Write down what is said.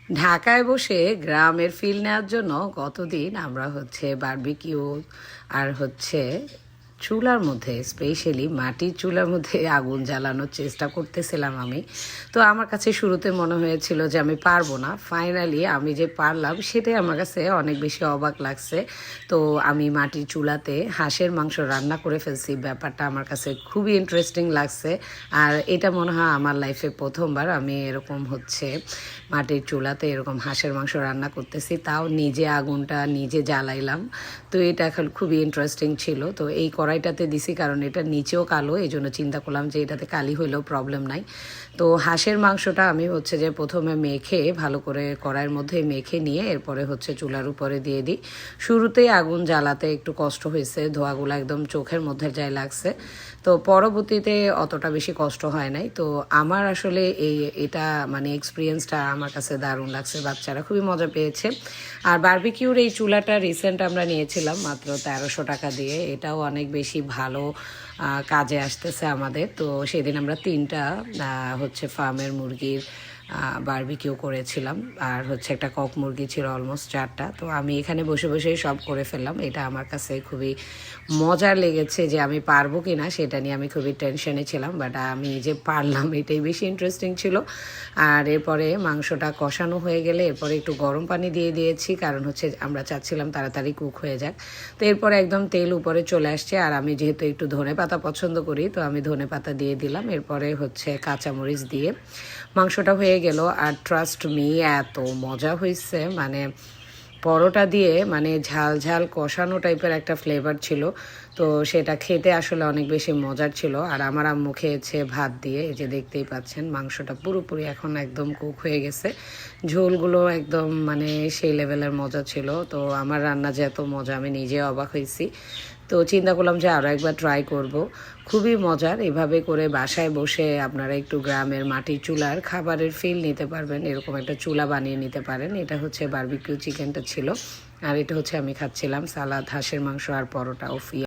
ঢাকায় বসে গ্রামের ফিল নেওয়ার জন্য গতদিন আমরা বারবিকিউ আর চুলার মধ্যে স্পেশালি মাটির চুলার মধ্যে আগুন জ্বালানোর চেষ্টা করতেছিলাম আমি। তো আমার কাছে শুরুতে মনে হয়েছিল যে আমি পারবো না, ফাইনালি আমি যে পারলাম সেটাই আমার কাছে অনেক বেশি অবাক লাগছে। তো আমি মাটির চুলাতে হাঁসের মাংস রান্না করে ফেলছি, ব্যাপারটা আমার কাছে খুবই ইন্টারেস্টিং লাগছে। আর এটা মনে হয় আমার লাইফে প্রথমবার আমি এরকম মাটির চুলাতে এরকম হাঁসের মাংস রান্না করতেছি, তাও নিজে আগুনটা নিজে জ্বালাইলাম। তো এটা এখন খুবই ইন্টারেস্টিং ছিল। তো এই কড়াইটাতে দিছি কারণ এটা নিচেও কালো, এই জন্য চিন্তা করলাম যে এটাতে কালি হইলেও প্রবলেম নাই। তো হাঁসের মাংসটা আমি যে প্রথমে মেখে ভালো করে কড়াইয়ের মধ্যে মেখে নিয়ে এরপরে চুলার উপরে দিয়ে দিই। শুরুতেই আগুন জ্বালাতে একটু কষ্ট হয়েছে, ধোঁয়াগুলো একদম চোখের মধ্যে যায় লাগছে। তো পরবর্তীতে অতটা বেশি কষ্ট হয় নাই। তো আমার আসলে এটা মানে এক্সপিরিয়েন্সটা আমার কাছে দারুণ লাগছে, বাচ্চারা খুবই মজা পেয়েছে। আর বারবিকিউর এই চুলাটা রিসেন্ট আমরা নিয়েছিলাম মাত্র 1300 টাকা দিয়ে, এটাও অনেক বেশি ভালো কাজে আসতেছে আমাদের। তো সেদিন আমরা 3টা ফার্মের মুরগির বারবিকিউ করেছিলাম, আর একটা কক মুরগি ছিল অলমোস্ট 4টা। তো আমি এখানে বসে বসেই সব করে ফেললাম। এটা আমার কাছে খুবই মজার লেগেছে, যে আমি পারবো কি না সেটা নিয়ে আমি খুবই টেনশনে ছিলাম, বাট আমি যে পারলাম এটাই বেশি ইন্টারেস্টিং ছিল। আর এরপরে মাংসটা কষানো হয়ে গেলে এরপরে একটু গরম পানি দিয়ে দিয়েছি, কারণ আমরা চাচ্ছিলাম তাড়াতাড়ি কুক হয়ে যাক। তো এরপরে একদম তেল উপরে চলে আসছে, আর আমি যেহেতু একটু ধনেপাতা পছন্দ করি তো আমি ধনেপাতা দিয়ে দিলাম। এরপরে কাঁচামরিচ দিয়ে মাংসটা হয়ে গেল। আর ট্রাস্ট মি, এত মজা হয়েছে, মানে পরোটা দিয়ে মানে ঝাল ঝাল কষানো টাইপের একটা ফ্লেভার ছিল। তো সেটা খেতে আসলে অনেক বেশি মজার ছিল। আর আমার আম্মু খেয়েছে ভাত দিয়ে, এই যে দেখতেই পাচ্ছেন মাংসটা পুরোপুরি এখন একদম কুক হয়ে গেছে, ঝোলগুলো একদম মানে সেই লেভেলের মজা ছিল। তো আমার রান্না যে এত মজা আমি নিজে অবাক হয়েছি। তো চিন্তা করলাম যে আরও একবার ট্রাই করব। খুবই মজার, এভাবে করে বাসায় বসে আপনারা একটু গ্রামের মাটির চুলার খাবারের ফিল নিতে পারবেন, এরকম একটা চুলা বানিয়ে নিতে পারেন। এটা বারবিকিউ চিকেনটা ছিল, আর এটা আমি খাচ্ছিলাম সালাদ, হাঁসের মাংস আর পরোটা।